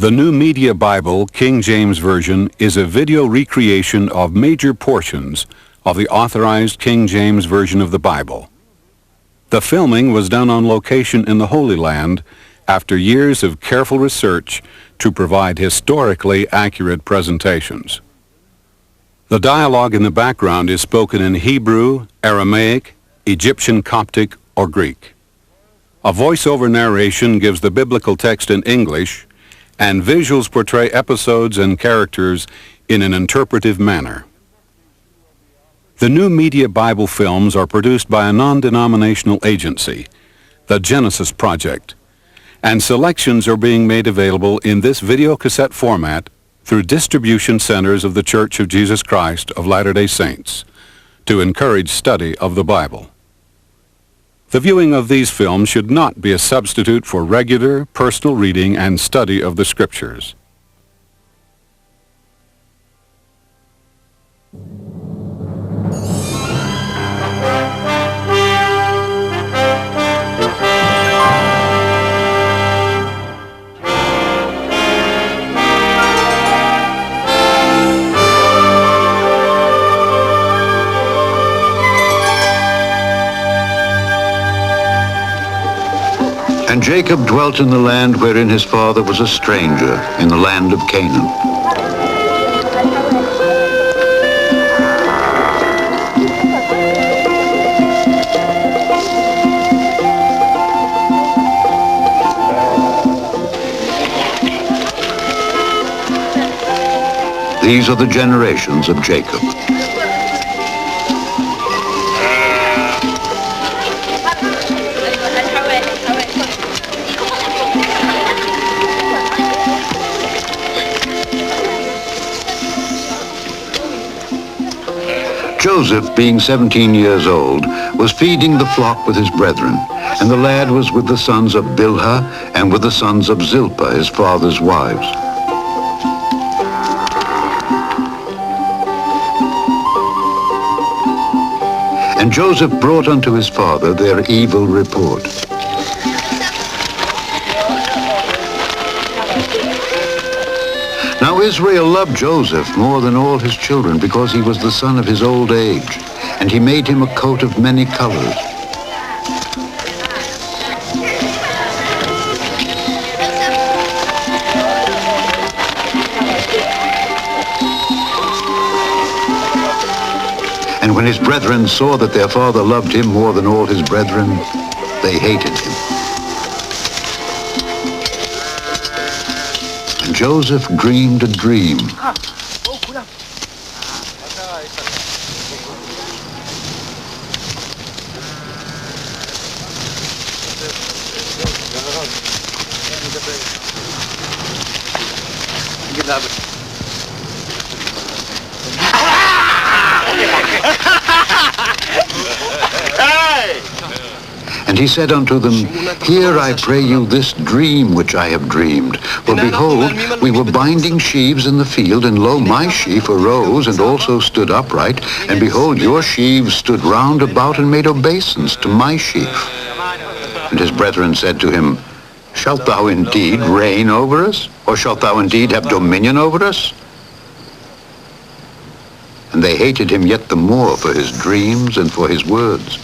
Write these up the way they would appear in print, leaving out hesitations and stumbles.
The New Media Bible, King James Version, is a video recreation of major portions of the authorized King James Version of the Bible. The filming was done on location in the Holy Land after years of careful research to provide historically accurate presentations. The dialogue in the background is spoken in Hebrew, Aramaic, Egyptian Coptic, or Greek. A voiceover narration gives the biblical text in English, and visuals portray episodes and characters in an interpretive manner. The New Media Bible films are produced by a non-denominational agency, the Genesis Project, and selections are being made available in this video cassette format through distribution centers of the Church of Jesus Christ of Latter-day Saints to encourage study of the Bible. The viewing of these films should not be a substitute for regular, personal reading and study of the Scriptures. And Jacob dwelt in the land wherein his father was a stranger, in the land of Canaan. These are the generations of Jacob. Joseph, being 17 years old, was feeding the flock with his brethren, and the lad was with the sons of Bilhah and with the sons of Zilpah, his father's wives. And Joseph brought unto his father their evil report. Now Israel loved Joseph more than all his children, because he was the son of his old age, and he made him a coat of many colors. And when his brethren saw that their father loved him more than all his brethren, they hated him. Joseph dreamed a dream. And he said unto them, Hear, I pray you, this dream which I have dreamed. For behold, we were binding sheaves in the field, and lo, my sheaf arose and also stood upright, and behold, your sheaves stood round about and made obeisance to my sheaf. And his brethren said to him, Shalt thou indeed reign over us? Or shalt thou indeed have dominion over us? And they hated him yet the more for his dreams and for his words.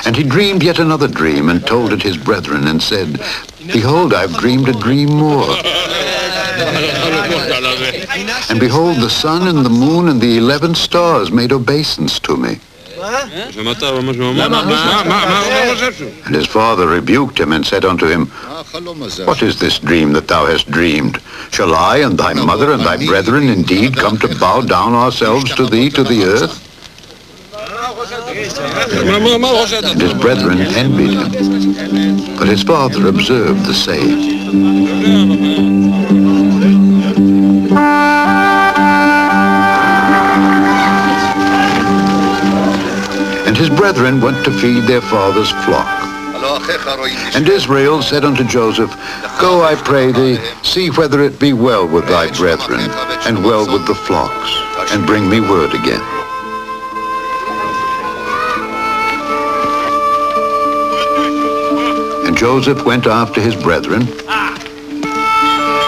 And he dreamed yet another dream, and told it his brethren, and said, Behold, I've dreamed a dream more. And behold, the sun and the moon and the 11 stars made obeisance to me. And his father rebuked him and said unto him, What is this dream that thou hast dreamed? Shall I and thy mother and thy brethren indeed come to bow down ourselves to thee to the earth? And his brethren envied him, but his father observed the saying. And his brethren went to feed their father's flock. And Israel said unto Joseph, Go, I pray thee, see whether it be well with thy brethren, and well with the flocks, and bring me word again. And Joseph went after his brethren,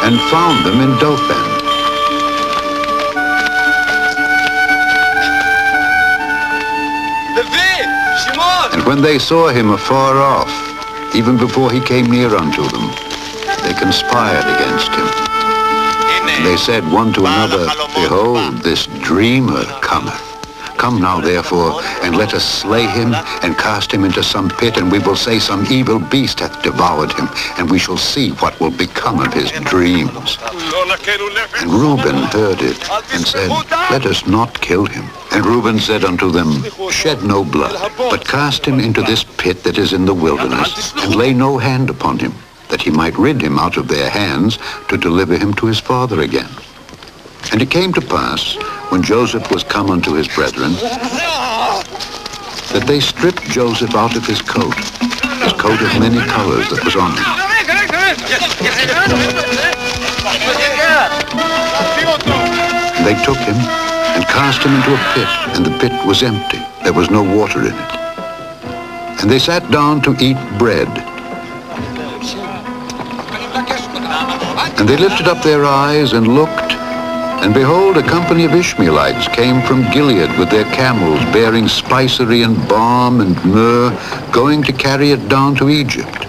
and found them in Dothan. And when they saw him afar off, even before he came near unto them, they conspired against him. And they said one to another, Behold, this dreamer cometh. Come now, therefore, and let us slay him, and cast him into some pit, and we will say some evil beast hath devoured him, and we shall see what will become of his dreams. And Reuben heard it, and said, Let us not kill him. And Reuben said unto them, Shed no blood, but cast him into this pit that is in the wilderness, and lay no hand upon him, that he might rid him out of their hands, to deliver him to his father again. And it came to pass, when Joseph was come unto his brethren, that they stripped Joseph out of his coat of many colors that was on him. And they took him, and cast him into a pit, and the pit was empty. There was no water in it. And they sat down to eat bread. And they lifted up their eyes and looked, and behold, a company of Ishmaelites came from Gilead with their camels, bearing spicery and balm and myrrh, going to carry it down to Egypt.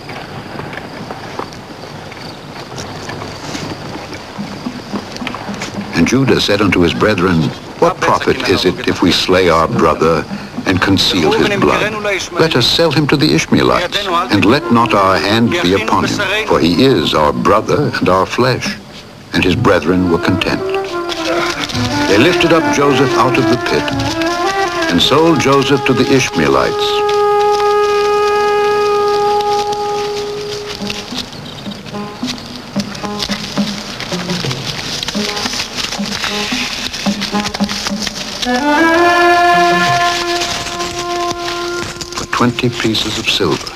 And Judah said unto his brethren, What profit is it if we slay our brother and conceal his blood? Let us sell him to the Ishmaelites, and let not our hand be upon him, for he is our brother and our flesh. And his brethren were content. They lifted up Joseph out of the pit, and sold Joseph to the Ishmaelites. For 20 pieces of silver.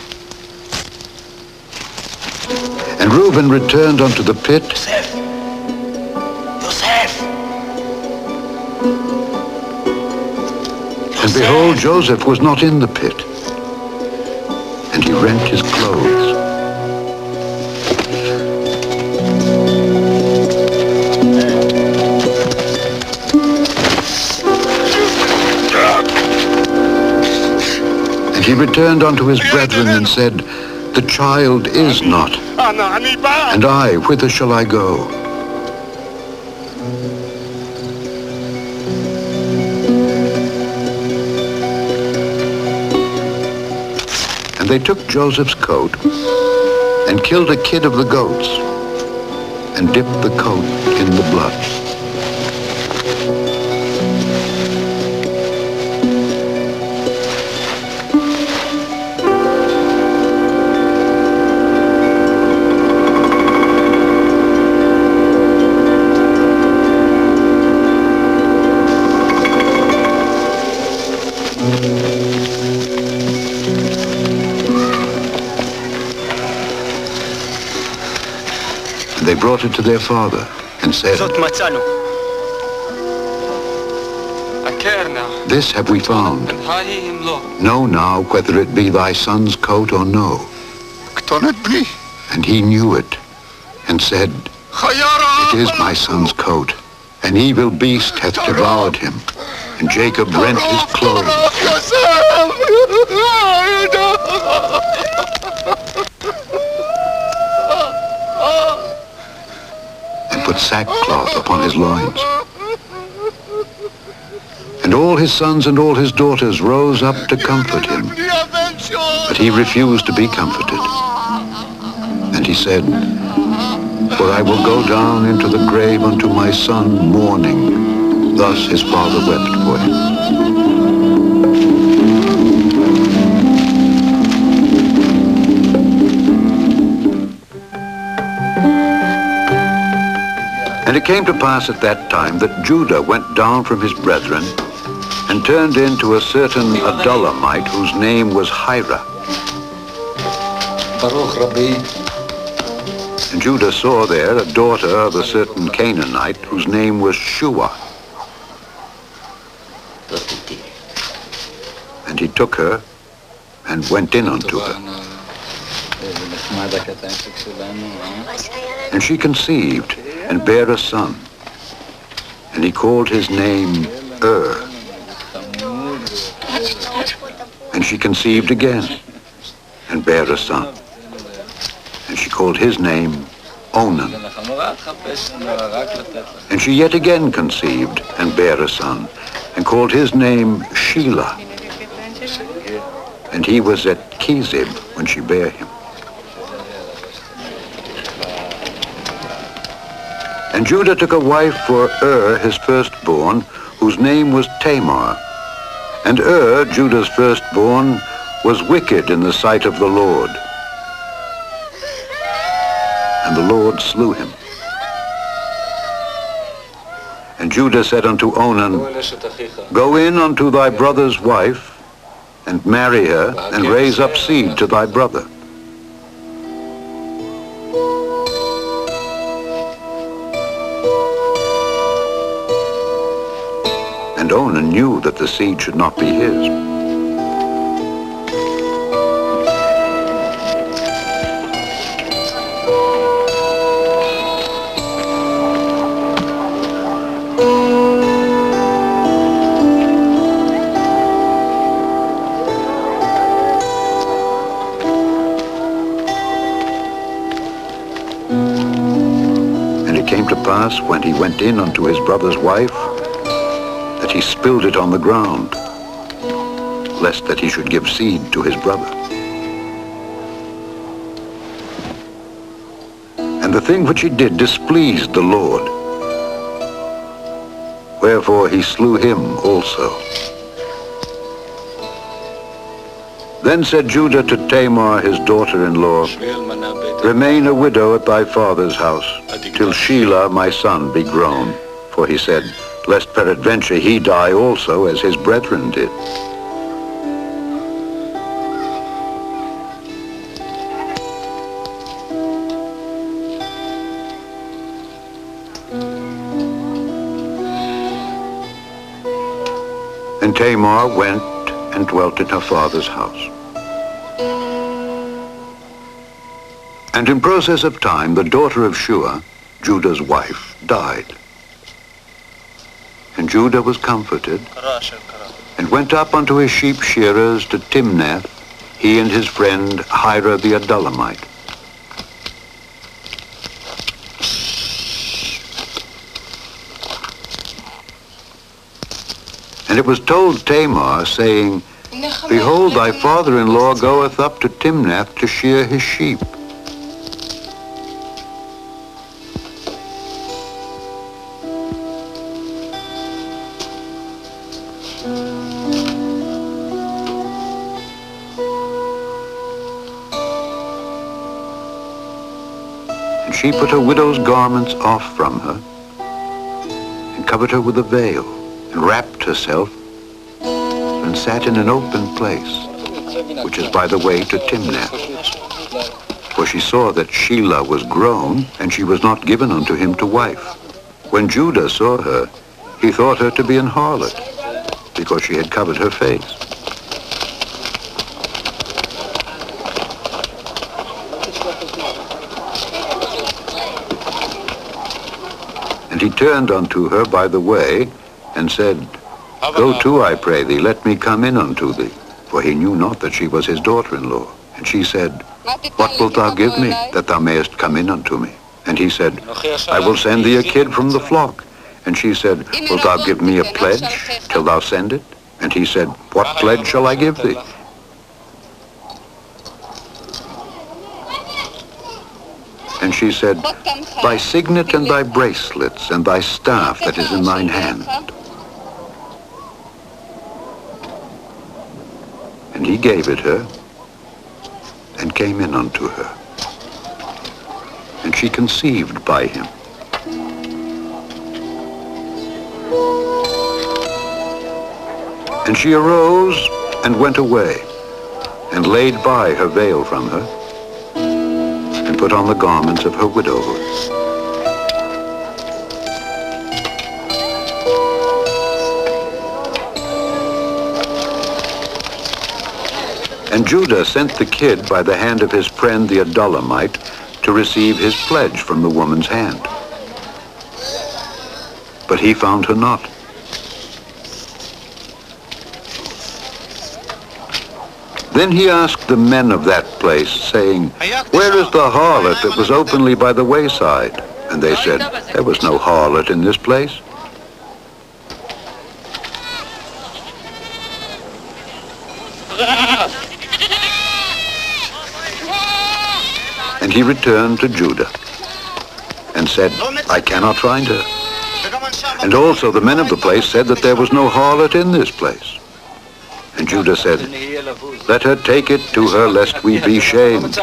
And Reuben returned unto the pit, and behold, Joseph was not in the pit. And he rent his clothes. And he returned unto his brethren and said, The child is not. And I, whither shall I go? They took Joseph's coat and killed a kid of the goats and dipped the coat in the blood. They brought it to their father and said, This have we found. Know now whether it be thy son's coat or no. And he knew it and said, It is my son's coat. An evil beast hath devoured him. And Jacob rent his clothes. Put sackcloth upon his loins. And all his sons and all his daughters rose up to comfort him. But he refused to be comforted. And he said, For I will go down into the grave unto my son mourning. Thus his father wept for him. And it came to pass at that time that Judah went down from his brethren and turned into a certain Adullamite whose name was Hira. And Judah saw there a daughter of a certain Canaanite whose name was Shua. And he took her and went in unto her. And she conceived and bare a son. And he called his name And she conceived again and bare a son. And she called his name Onan. And she yet again conceived and bare a son, and called his name Shelah. And he was at Kezib when she bare him. And Judah took a wife for his firstborn, whose name was Tamar. And Judah's firstborn, was wicked in the sight of the Lord. And the Lord slew him. And Judah said unto Onan, Go in unto thy brother's wife, and marry her, and raise up seed to thy brother. And Onan knew that the seed should not be his. When he went in unto his brother's wife, that he spilled it on the ground, lest that he should give seed to his brother. And the thing which he did displeased the Lord. Wherefore he slew him also. Then said Judah to Tamar his daughter-in-law, Remain a widow at thy father's house, till Shelah my son be grown. For he said, Lest peradventure he die also, as his brethren did. And Tamar went and dwelt in her father's house. And in process of time, the daughter of Shua, Judah's wife, died. And Judah was comforted, and went up unto his sheep shearers to Timnath, he and his friend Hira the Adullamite. And it was told Tamar, saying, Behold, thy father-in-law goeth up to Timnath to shear his sheep. And she put her widow's garments off from her, and covered her with a veil, and wrapped herself, and sat in an open place, which is by the way to Timnath. For she saw that Shelah was grown, and she was not given unto him to wife. When Judah saw her, he thought her to be an harlot, because she had covered her face. And he turned unto her by the way, and said, Go to, I pray thee, let me come in unto thee. For he knew not that she was his daughter-in-law. And she said, What wilt thou give me, that thou mayest come in unto me? And he said, I will send thee a kid from the flock. And she said, Wilt thou give me a pledge till thou send it? And he said, What pledge shall I give thee? And she said, Thy signet and thy bracelets and thy staff that is in thine hand. And he gave it her, and came in unto her. And she conceived by him. And she arose and went away, and laid by her veil from her, put on the garments of her widowhood. And Judah sent the kid by the hand of his friend the Adullamite to receive his pledge from the woman's hand. But he found her not. Then he asked the men of that place, saying, "Where is the harlot that was openly by the wayside?" And they said, "There was no harlot in this place." And he returned to Judah and said, "I cannot find her." And also the men of the place said that there was no harlot in this place. And Judah said, "Let her take it to her, lest we be shamed.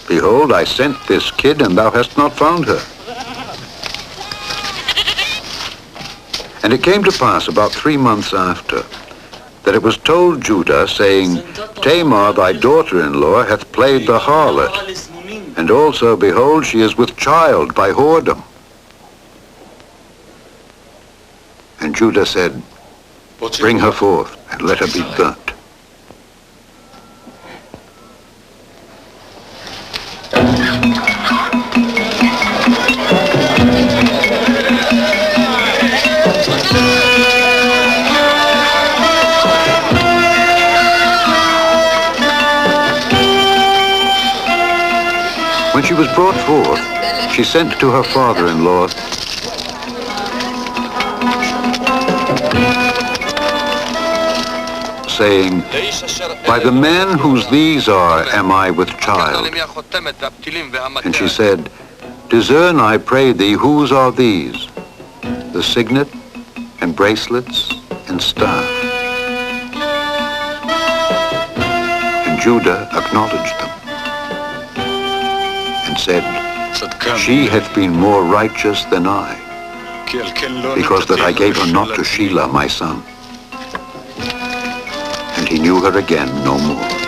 Behold, I sent this kid, and thou hast not found her." And it came to pass about 3 months after, that it was told Judah, saying, "Tamar, thy daughter-in-law, hath played the harlot, and also, behold, she is with child by whoredom." And Judah said, "Bring her forth, and let her be burnt." When she was brought forth, she sent to her father-in-law, saying, "By the man whose these are am I with child." And she said, "Discern, I pray thee, whose are these? The signet and bracelets and staff." And Judah acknowledged them and said, "She hath been more righteous than I, because that I gave her not to Shelah my son." And he knew her again no more.